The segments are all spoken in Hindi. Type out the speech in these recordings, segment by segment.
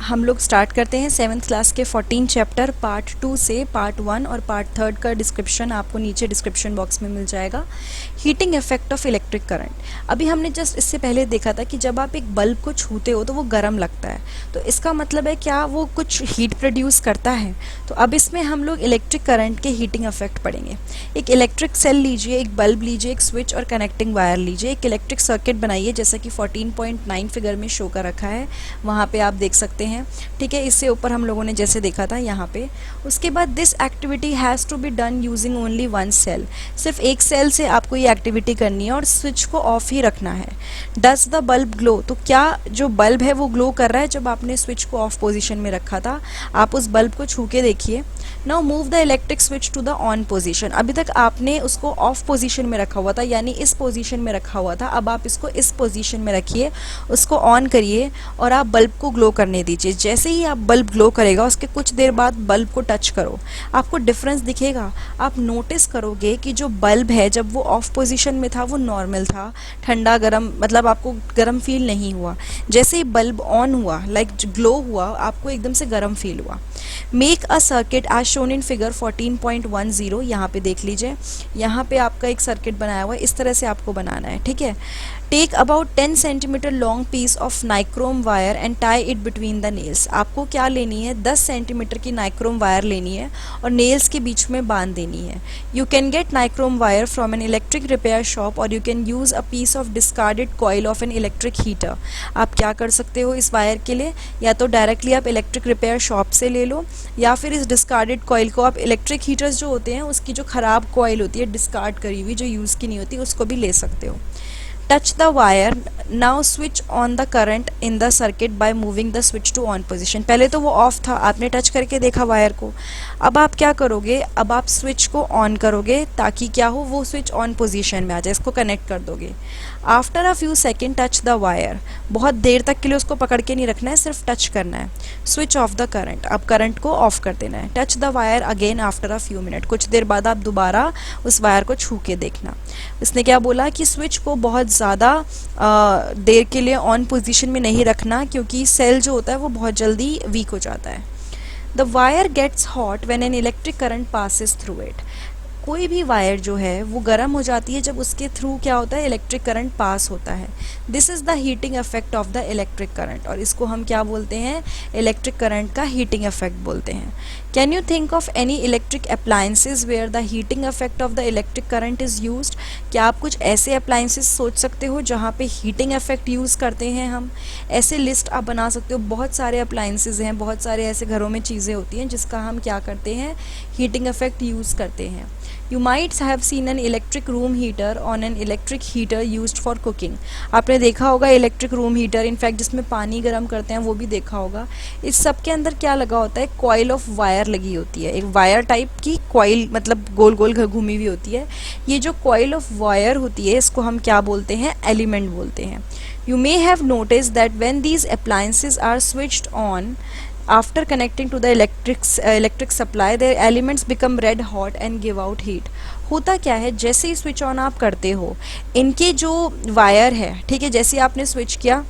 हम लोग स्टार्ट करते हैं 7th क्लास के 14 चैप्टर पार्ट 2 से। पार्ट 1 और पार्ट 3 का डिस्क्रिप्शन आपको नीचे डिस्क्रिप्शन बॉक्स में मिल जाएगा। Heating effect of electric current. अभी हमने जस्ट इससे पहले देखा था कि जब आप एक बल्ब को छूते हो तो वो गर्म लगता है, तो इसका मतलब है क्या वो कुछ हीट प्रोड्यूस करता है। तो अब इसमें हम लोग इलेक्ट्रिक करंट के हीटिंग इफेक्ट पढ़ेंगे। एक इलेक्ट्रिक सेल लीजिए, एक बल्ब लीजिए, एक स्विच और कनेक्टिंग वायर लीजिए, एक इलेक्ट्रिक सर्किट बनाइए जैसा कि 14.9 फिगर में शो कर रखा है, वहाँ पे आप देख सकते हैं। ठीक है, इससे ऊपर हम लोगों ने जैसे देखा था यहाँ पे। उसके बाद this activity has to be done using only one cell. सिर्फ एक सेल से आपको ये एक्टिविटी करनी है और स्विच को ऑफ ही रखना है। Does the bulb glow? तो क्या जो बल्ब है वो ग्लो कर रहा है जब आपने स्विच को ऑफ पोजीशन में रखा था? आप उस बल्ब को छू के देखिए। Now move the electric switch to the on position. अभी तक आपने उसको ऑफ पोजीशन में रखा हुआ था, यानी इस पोजीशन में रखा हुआ था। अब आप इसको इस पोजीशन में रखिए, उसको ऑन करिए और आप बल्ब को ग्लो करने दीजिए। जैसे ही आप बल्ब ग्लो करेगा उसके कुछ देर बाद बल्ब को टच करो, आपको डिफरेंस दिखेगा। आप नोटिस करोगे कि जो बल्ब है जब वो ऑफ पोजीशन में था वो नॉर्मल था, ठंडा गर्म, मतलब आपको गर्म फील नहीं हुआ। जैसे ही बल्ब ऑन हुआ, लाइक ग्लो हुआ, आपको एकदम से गर्म फील हुआ। Make a circuit as shown in figure 14.10। यहाँ पे देख लीजिए, यहाँ पे आपका एक सर्किट बनाया हुआ है, इस तरह से आपको बनाना है। ठीक है, take about 10 centimetre long piece of nichrome wire and tie it between the nails. आपको क्या लेनी है? 10 सेंटीमीटर की नाइक्रोम वायर लेनी है और नेल्स के बीच में बांध देनी है। You can get nichrome wire from an electric repair shop or you can use a piece of discarded coil of an electric heater. आप क्या कर सकते हो इस वायर के लिए? या तो डायरेक्टली आप इलेक्ट्रिक रिपेयर शॉप से ले लो, या फिर इस डिस्कार्डेड कॉइल को आप इलेक्ट्रिक हीटर्स जो होते हैं उसकी जो ख़राब कॉइल होती है, डिस्कार्ड करी हुई, जो यूज़ की नहीं होती, उसको भी ले सकते हो। Touch the wire. Now switch on the current in the circuit by moving the switch to on position. पहले तो वो ऑफ था, आपने टच करके देखा वायर को। अब आप क्या करोगे? अब आप स्विच को ऑन करोगे ताकि क्या हो, वो स्विच ऑन पोजीशन में आ जाए, इसको कनेक्ट कर दोगे। After a few second touch the wire. बहुत देर तक के लिए उसको पकड़ के नहीं रखना है, सिर्फ टच करना है। Switch off the current. अब करंट को ऑफ कर देना है। Touch the wire again after a few minute. कुछ देर बाद आप दोबारा उस वायर को छू के देखना। इसने क्या बोला कि स्विच को बहुत ज़्यादा देर के लिए ऑन पोजीशन में नहीं रखना, क्योंकि सेल जो होता है वो बहुत जल्दी वीक हो जाता है। The wire gets hot when an electric current passes through it. कोई भी वायर जो है वो गर्म हो जाती है जब उसके थ्रू क्या होता है, इलेक्ट्रिक करंट पास होता है। This is the heating effect of the electric current, और इसको हम क्या बोलते हैं? इलेक्ट्रिक करंट का हीटिंग इफेक्ट बोलते हैं। Can you think of any electric appliances where the heating effect of the electric current is used? क्या आप कुछ ऐसे अप्लायंसेज सोच सकते हो जहाँ पे हीटिंग इफेक्ट यूज़ करते हैं हम? ऐसे लिस्ट आप बना सकते हो। बहुत सारे अप्लायंसेज हैं, बहुत सारे ऐसे घरों में चीज़ें होती हैं जिसका हम क्या करते हैं, हीटिंग इफेक्ट यूज़ करते हैं। You might have seen an electric room heater on an electric heater used for cooking. आपने देखा होगा इलेक्ट्रिक रूम हीटर, इनफैक्ट जिसमें पानी गर्म करते हैं वो भी देखा होगा। इस सब के अंदर क्या लगा होता है? कॉइल ऑफ वायर लगी होती है, एक वायर टाइप की कॉइल, मतलब गोल गोल घूमी हुई होती है। ये जो कॉइल ऑफ वायर होती है इसको हम क्या बोलते हैं? एलिमेंट बोलते हैं। You may have noticed that when these appliances are switched on after connecting to the electric supply, their elements become red hot and give out heat. होता क्या है, जैसे ही स्विच ऑन आप करते हो, इनके जो वायर है, ठीक है, जैसे आपने स्विच किया,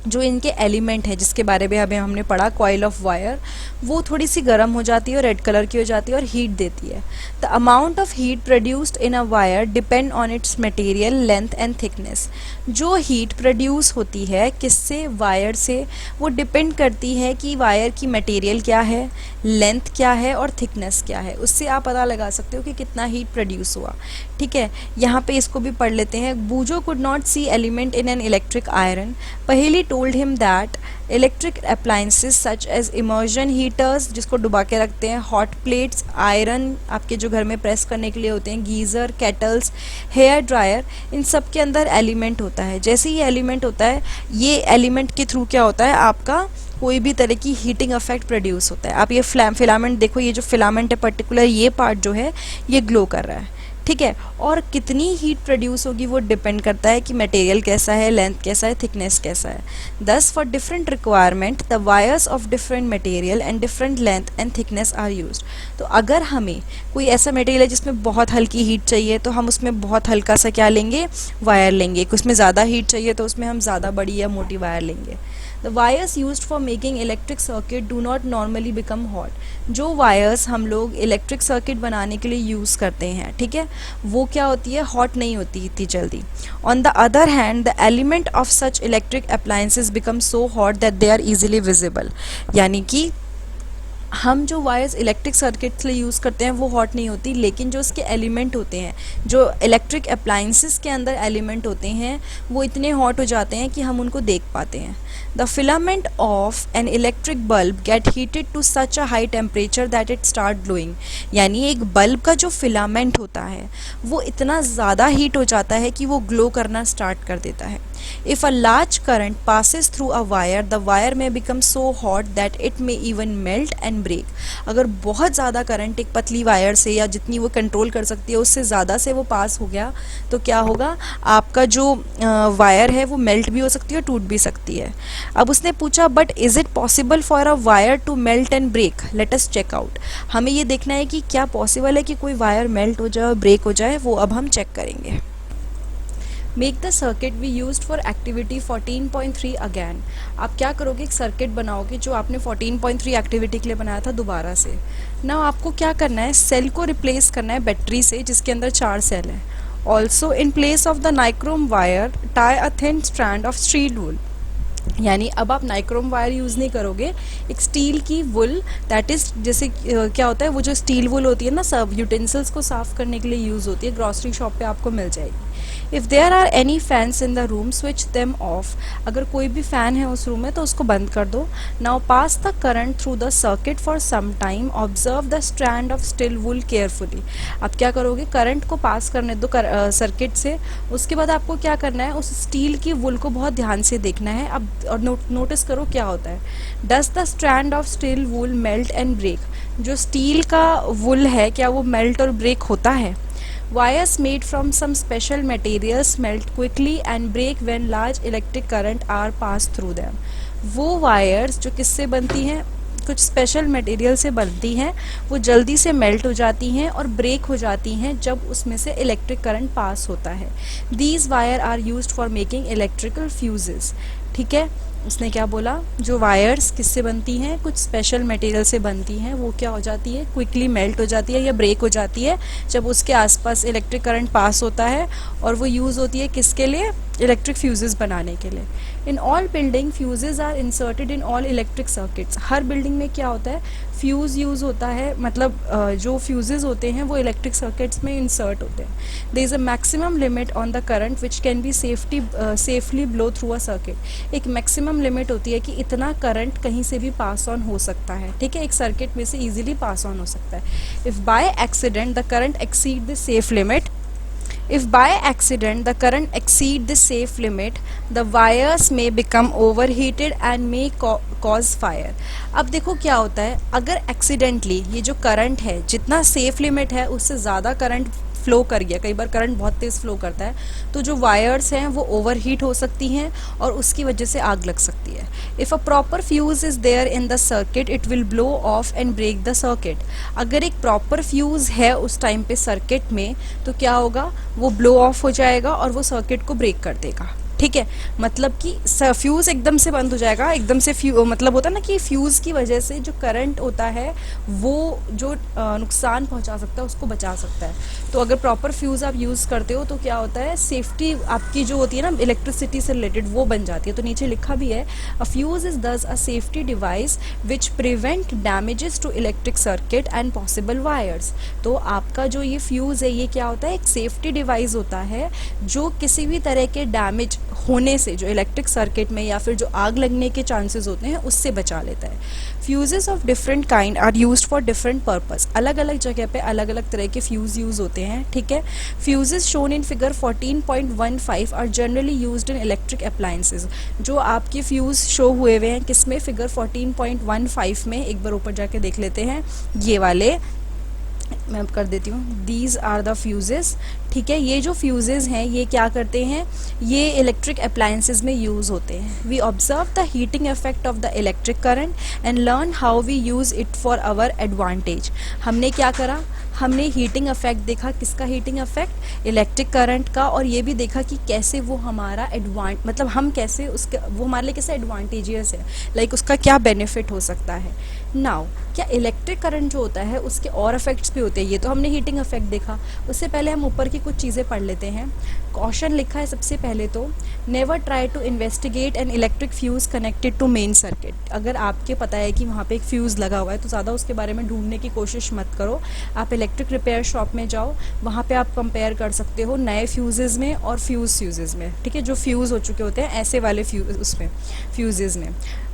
जो इनके एलिमेंट है जिसके बारे में अभी हमने पढ़ा, कॉइल ऑफ वायर, वो थोड़ी सी गर्म हो जाती है और रेड कलर की हो जाती है और हीट देती है। The amount of heat produced in a wire depend on it's material length and thickness. जो हीट प्रोड्यूस होती है किससे? वायर से। वो डिपेंड करती है कि वायर की मटेरियल क्या है, लेंथ क्या है और थिकनेस क्या है। उससे आप पता लगा सकते हो कि कितना हीट प्रोड्यूस हुआ। ठीक है, यहाँ पे इसको भी पढ़ लेते हैं। Boojho could not see element in an electric iron. पहली told him that electric appliances such as immersion heaters, जिसको डुबा के रखते हैं, hot plates, iron आपके जो घर में प्रेस करने के लिए होते हैं, गीज़र, केटल्स, हेयर ड्रायर, इन सब के अंदर एलिमेंट होता है। जैसे ही एलिमेंट होता है, ये एलिमेंट के थ्रू क्या होता है, आपका कोई भी तरह की हीटिंग इफेक्ट प्रोड्यूस होता है। आप ये फिलामेंट देखो, ये जो फिलामेंट है पर्टिकुलर, ये पार्ट जो है ये ग्लो कर रहा है। ठीक है, और कितनी हीट प्रोड्यूस होगी वो डिपेंड करता है कि मटेरियल कैसा है, लेंथ कैसा है, थिकनेस कैसा है। Thus for different requirement the wires of different material and different length and thickness are used. तो अगर हमें कोई ऐसा मटेरियल है जिसमें बहुत हल्की हीट चाहिए तो हम उसमें बहुत हल्का सा क्या लेंगे, वायर लेंगे। उसमें ज़्यादा हीट चाहिए तो उसमें हम ज़्यादा बड़ी या मोटी वायर लेंगे। The wires used for making electric circuit do not normally become hot. जो वायर्स हम लोग इलेक्ट्रिक सर्किट बनाने के लिए यूज़ करते हैं, ठीक है, वो क्या होती है, हॉट नहीं होती इतनी जल्दी। On the other hand the element of such electric appliances become so hot that they are easily visible. यानी कि हम जो वायर्स इलेक्ट्रिक सर्किट्स लिए यूज़ करते हैं वो हॉट नहीं होती, लेकिन जो उसके एलिमेंट होते हैं, जो इलेक्ट्रिक अप्लायंसेस के अंदर एलिमेंट होते हैं, वो इतने हॉट हो जाते हैं कि हम उनको देख पाते हैं। The filament of an electric bulb get heated to such a high temperature that it start glowing. यानी एक बल्ब का जो फिलामेंट होता है वो इतना ज़्यादा हीट हो जाता है कि वो ग्लो करना स्टार्ट कर देता है। If a large current passes through a wire, the wire may become so hot that it may even melt and break। अगर बहुत ज़्यादा करंट एक पतली वायर से या जितनी वो कंट्रोल कर सकती है उससे ज़्यादा से वो पास हो गया तो क्या होगा, आपका जो वायर है वो मेल्ट भी हो सकती है, टूट भी सकती है। अब उसने पूछा but is it possible for a wire to melt and break, let us check out. हमें ये देखना है कि क्या पॉसिबल है कि कोई वायर मेल्ट हो जाए और ब्रेक हो जाए, वो अब हम चेक करेंगे। Make the circuit we used for activity 14.3 again. आप क्या करोगे, एक सर्किट बनाओगे जो आपने 14.3 एक्टिविटी के लिए बनाया था दोबारा से। ना आपको क्या करना है, सेल को रिप्लेस करना है बैटरी से जिसके अंदर 4 सेल हैं। Also in place of the nichrome wire tie a thin strand of steel wool. यानी अब आप नाइक्रोम वायर यूज़ नहीं करोगे, एक स्टील की वुल, दैट इज़ जैसे क्या होता है वो जो स्टील वुल होती है ना, सब यूटेंसिल्स को साफ़ करने के लिए यूज़ होती है, ग्रॉसरी शॉप पे आपको मिल जाएगी। If there are any fans in the room switch them off. अगर कोई भी फ़ैन है उस रूम में तो उसको बंद कर दो। Now pass the current through the circuit for some time, observe the strand of steel wool carefully. अब क्या करोगे, करंट को पास करने दो सर्किट से, उसके बाद आपको क्या करना है, उस स्टील की वुल को बहुत ध्यान से देखना है। अब और नोटिस करो क्या होता है, does the strand of steel wool melt and break. जो स्टील का वुल है क्या वो मेल्ट और ब्रेक होता है। Wires made from some special materials melt quickly and break when large electric current are passed through them। वो वायर्स जो किससे बनती हैं, कुछ स्पेशल मटेरियल से बनती हैं, वो जल्दी से मेल्ट हो जाती हैं और ब्रेक हो जाती हैं जब उसमें से इलेक्ट्रिक करंट पास होता है। These wire are used for making electrical fuses। ठीक है, उसने क्या बोला, जो वायर्स किससे बनती हैं, कुछ स्पेशल मटेरियल से बनती हैं, वो क्या हो जाती है, क्विकली मेल्ट हो जाती है या ब्रेक हो जाती है जब उसके आसपास इलेक्ट्रिक करंट पास होता है, और वो यूज़ होती है किसके लिए, इलेक्ट्रिक फ्यूजेस बनाने के लिए। In all building fuses are inserted in all electric circuits. हर बिल्डिंग में क्या होता है, फ्यूज़ यूज़ होता है, मतलब जो फ्यूजेस होते हैं वो इलेक्ट्रिक सर्किट्स में इंसर्ट होते हैं। There is a maximum limit on the current which can be safely blow through a circuit. एक मैक्सिमम लिमिट होती है कि इतना करंट कहीं से भी पास ऑन हो सकता है, ठीक है, एक सर्किट में से ईजिली पास ऑन हो सकता है। If by accident the current exceed the safe limit, if by accident the current exceed the safe limit, the wires may become overheated and may cause fire। अब देखो क्या होता है, अगर एक्सीडेंटली ये जो करंट है जितना सेफ लिमिट है उससे ज़्यादा करंट फ्लो कर गया, कई बार करंट बहुत तेज़ फ्लो करता है, तो जो वायर्स हैं वो ओवरहीट हो सकती हैं और उसकी वजह से आग लग सकती है। If a proper fuse is there in the circuit it will blow off and break the circuit. अगर एक प्रॉपर फ्यूज़ है उस टाइम पे सर्किट में तो क्या होगा, वो ब्लो ऑफ हो जाएगा और वो सर्किट को ब्रेक कर देगा। ठीक है, मतलब कि फ्यूज़ एकदम से बंद हो जाएगा, एकदम से मतलब होता है ना कि फ्यूज़ की वजह से जो करंट होता है वो जो नुकसान पहुंचा सकता है उसको बचा सकता है। तो अगर प्रॉपर फ्यूज़ आप यूज़ करते हो तो क्या होता है, सेफ्टी आपकी जो होती है ना इलेक्ट्रिसिटी से रिलेटेड वो बन जाती है। तो नीचे लिखा भी है, अ fuse is thus a safety device which prevent damages to electric circuit and possible wires. तो आपका जो ये फ्यूज़ है ये क्या होता है, एक सेफ्टी डिवाइस होता है जो किसी भी तरह के डैमेज होने से, जो इलेक्ट्रिक सर्किट में या फिर जो आग लगने के चांसेस होते हैं उससे बचा लेता है। Fuses of different kind are used for different purpose. अलग अलग जगह पे अलग अलग तरह के फ्यूज़ यूज़ होते हैं। ठीक है, fuses shown in figure 14.15 are generally used in electric appliances. जो आपके फ्यूज़ शो हुए हुए हैं किसमें, फिगर 14.15 में, एक बार ऊपर जाके देख लेते हैं, ये वाले मैं अब कर देती हूँ, दीज आर द फ्यूजेस। ठीक है, ये जो फ्यूजेस हैं ये क्या करते हैं, ये इलेक्ट्रिक अप्लायंसेस में यूज़ होते हैं। We observe the heating effect of the electric current and learn how we use it for our advantage. हमने क्या करा, हमने हीटिंग इफेक्ट देखा, किसका हीटिंग इफेक्ट, इलेक्ट्रिक करंट का, और ये भी देखा कि कैसे वो हमारा मतलब हम कैसे उसके, वो हमारे लिए कैसे एडवांटेजियस है, लाइक उसका क्या बेनिफिट हो सकता है। नाउ क्या इलेक्ट्रिक करंट जो होता है उसके और इफेक्ट्स भी होते हैं, ये तो हमने हीटिंग इफेक्ट देखा। उससे पहले हम ऊपर की कुछ चीज़ें पढ़ लेते हैं। कॉशन लिखा है सबसे पहले तो, never try to investigate an electric fuse connected to main circuit. अगर आपके पता है कि वहाँ पे एक फ्यूज़ लगा हुआ है तो ज़्यादा उसके बारे में ढूंढने की कोशिश मत करो। आप इलेक्ट्रिक रिपेयर शॉप में जाओ, वहाँ पे आप कंपेयर कर सकते हो नए फ्यूज़ेज़ में और फ्यूज़ेज़ में। ठीक है, जो फ्यूज़ हो चुके होते हैं ऐसे वाले फ्यूज़ेज़ में।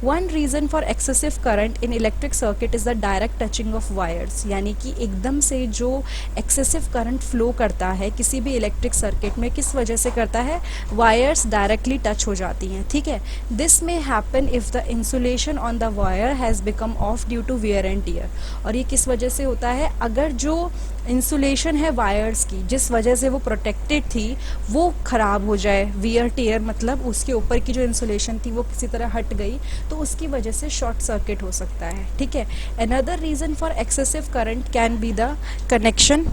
One reason for excessive current in electric circuit is the direct touching of wires, यानी कि एकदम से जो एक्सेसिव करंट फ्लो करता है किसी भी इलेक्ट्रिक सर्किट में, किस वजह से करता है, वायर्स डायरेक्टली टच हो जाती हैं। ठीक है, this may happen if the insulation on the wire has become off due to wear and tear. और ये किस वजह से होता है, अगर जो इंसुलेशन है वायर्स की, जिस वजह से वो प्रोटेक्टेड थी, वो ख़राब हो जाए, वियर टियर मतलब उसके ऊपर की जो इंसुलेशन थी वो किसी तरह हट गई, तो उसकी वजह से शॉर्ट सर्किट हो सकता है। ठीक है, another reason for excessive current can be the connection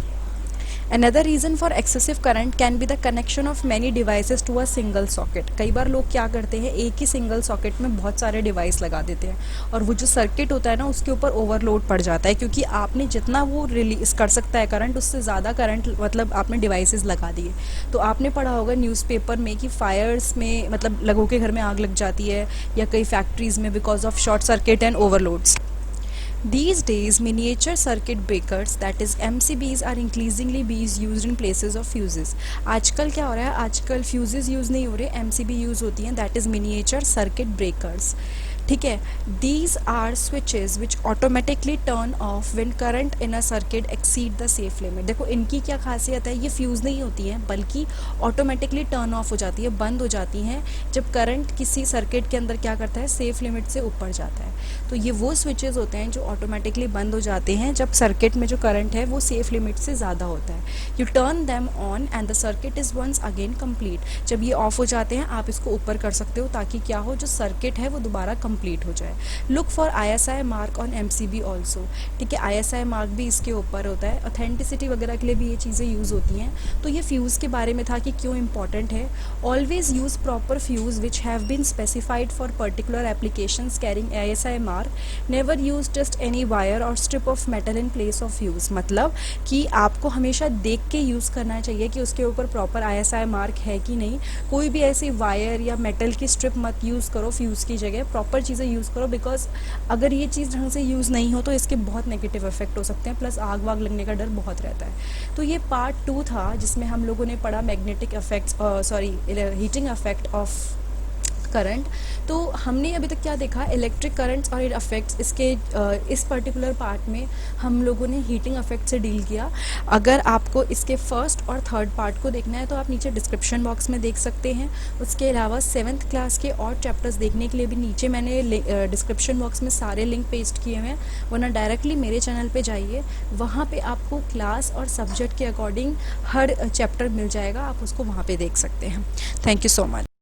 Another reason for excessive current can be the connection of many devices to a single socket। कई बार लोग क्या करते हैं, एक ही सिंगल सॉकेट में बहुत सारे डिवाइस लगा देते हैं और वो जो सर्किट होता है ना उसके ऊपर ओवरलोड पड़ जाता है, क्योंकि आपने जितना वो रिलीज कर सकता है करंट, उससे ज़्यादा करंट मतलब आपने डिवाइसेस लगा दिए। तो आपने पढ़ा होगा न्यूज़पेपर में कि फायर्स में मतलब लोगों के घर में आग लग जाती है या कई फैक्ट्रीज़ में because of short circuit and overloads. These days, miniature circuit breakers, that is MCBs, are increasingly being used in places of fuses। आजकल क्या हो रहा है, आजकल fuses यूज़ नहीं हो रहे, MCB यूज़ होती हैं, that is miniature circuit breakers। ठीक है, these are switches which automatically turn off when current in a circuit exceed the safe limit. देखो इनकी क्या खासियत है, ये फ्यूज़ नहीं होती हैं बल्कि ऑटोमेटिकली टर्न ऑफ हो जाती है, बंद हो जाती हैं जब करंट किसी सर्किट के अंदर क्या करता है, सेफ लिमिट से ऊपर जाता है। तो ये वो स्विचेज होते हैं जो ऑटोमेटिकली बंद हो जाते हैं जब सर्किट में जो करंट है वो सेफ लिमिट से ज़्यादा होता है। You turn them on and the circuit is once again complete. जब ये ऑफ हो जाते हैं आप इसको ऊपर कर सकते हो ताकि क्या हो, जो सर्किट है वो दोबारा कंप्लीट हो जाए। Look for ISI mark on MCB also. ठीक है, ISI मार्क भी इसके ऊपर होता है, ऑथेंटिसिटी वगैरह के लिए भी ये चीज़ें यूज़ होती हैं। तो ये फ्यूज़ के बारे में था कि क्यों इंपॉर्टेंट है। Always use proper fuse which have been specified for particular applications carrying ISI mark. Never use just any wire or strip of metal in place of fuse. मतलब कि आपको हमेशा देख के यूज़ करना चाहिए कि उसके ऊपर प्रॉपर ISI मार्क है कि नहीं। कोई भी ऐसी वायर या मेटल की स्ट्रिप मत यूज़ करो फ्यूज़ की जगह, प्रॉपर चीज़ें यूज़ करो, बिकॉज अगर ये चीज़ ढंग से यूज़ नहीं हो तो इसके बहुत नेगेटिव इफेक्ट हो सकते हैं, प्लस आग वाग लगने का डर बहुत रहता है। तो ये पार्ट 2 था जिसमें हम लोगों ने पढ़ा magnetic effects, heating effect of current. तो हमने अभी तक क्या देखा, इलेक्ट्रिक करंट्स और इफेक्ट्स, इसके इस पर्टिकुलर पार्ट में हम लोगों ने हीटिंग इफेक्ट से डील किया। अगर आपको इसके फर्स्ट और थर्ड पार्ट को देखना है तो आप नीचे डिस्क्रिप्शन बॉक्स में देख सकते हैं। उसके अलावा 7th क्लास के और चैप्टर्स देखने के लिए भी नीचे मैंने डिस्क्रिप्शन बॉक्स में सारे लिंक पेस्ट किए हुए हैं, वरना डायरेक्टली मेरे चैनल पर जाइए, वहाँ पर आपको क्लास और सब्जेक्ट के अकॉर्डिंग हर चैप्टर मिल जाएगा, आप उसको वहाँ पर देख सकते हैं। Thank you so much.